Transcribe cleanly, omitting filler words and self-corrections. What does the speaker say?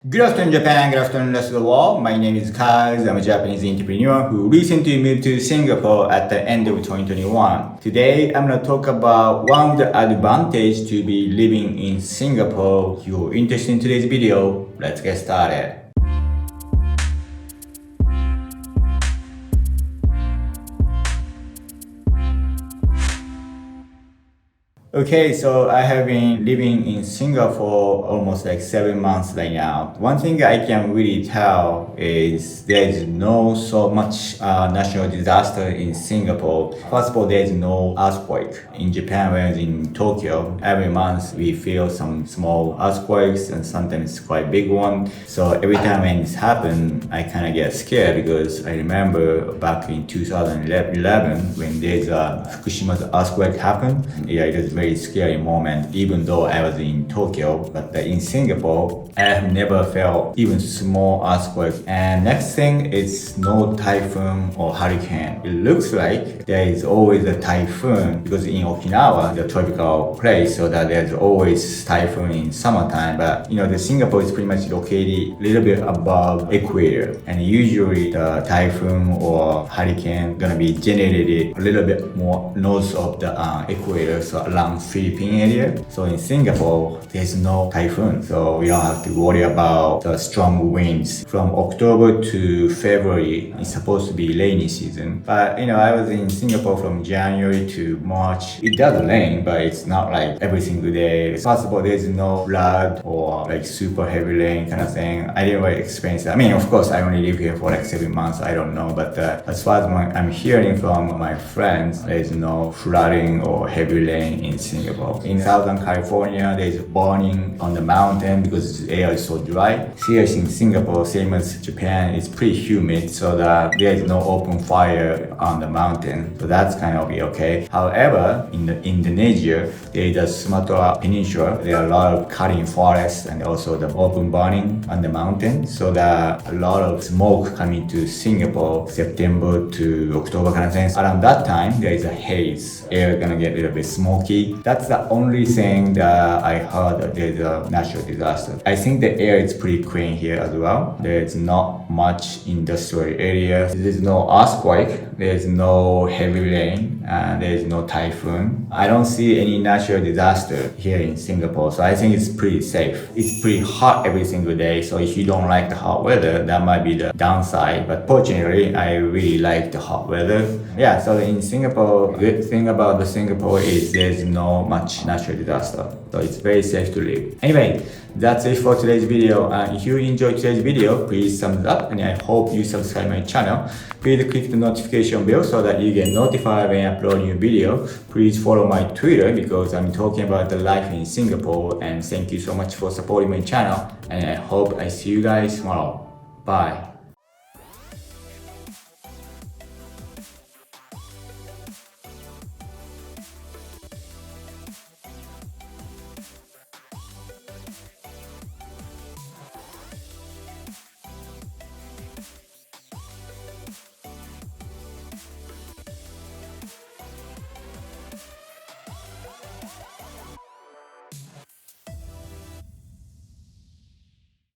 Good afternoon, Japan. Good afternoon, rest of the world. My name is Kaz. I'm a Japanese entrepreneur who recently moved to Singapore at the end of 2021. Today, I'm going to talk about one of the advantages to be living in Singapore. If you're interested in today's video, let's get started. Okay, so I have been living in Singapore almost like 7 months right now. One thing I can really tell is there's no so much natural disaster in Singapore. First of all, there's no earthquake. In Japan, whereas in Tokyo, every month we feel some small earthquakes and sometimes quite big one. So every time when this happens, I kind of get scared because I remember back in 2011 when there's a Fukushima's earthquake happened. Yeah, it was very scary moment, even though I was in Tokyo. But in Singapore, I have never felt even small earthquake. And next thing is no typhoon or hurricane. It looks like there is always a typhoon because in Okinawa, the tropical place, so that there's always typhoon in summertime. But the Singapore is pretty much located a little bit above equator, and usually the typhoon or hurricane gonna be generated a little bit more north of the equator, so around Philippine area. So in Singapore, there's no typhoon, so we don't have to worry about the strong winds. From October to February, it's supposed to be rainy season. But I was in Singapore from January to March. It does rain, but it's not like every single day. First of all, there's no flood or like super heavy rain kind of thing. I didn't really experience that. I mean, of course, I only live here for like 7 months. I don't know, but as far as I'm hearing from my friends, there's no flooding or heavy rain in Singapore. In Southern California, there's burning on the mountain because the air is so dry. Here in Singapore, same as Japan, it's pretty humid, so that there's no open fire on the mountain. So that's kind of okay. However, in Indonesia, there is a Sumatra Peninsula. There are a lot of cutting forests and also the open burning on the mountain. So that a lot of smoke coming to Singapore, September to October kind of thing. Around that time, there is a haze. Air gonna get a little bit smoky. That's the only thing that I heard that there's a natural disaster. I think the air is pretty clean here as well. There's not much industrial area. There's no earthquake. There's no heavy rain. There's no typhoon. I don't see any natural disaster here in Singapore. So I think it's pretty safe. It's pretty hot every single day. So if you don't like the hot weather, that might be the downside. But fortunately, I really like the hot weather. Yeah, so in Singapore, good thing about the Singapore is there's no much natural disaster. So it's very safe to live. Anyway, that's it for today's video. If you enjoyed today's video, please thumbs up, and I hope you subscribe my channel. Please click the notification bell so that you get notified when I upload new video. Please follow my Twitter because I'm talking about the life in Singapore. And thank you so much for supporting my channel. And I hope I see you guys tomorrow. Bye.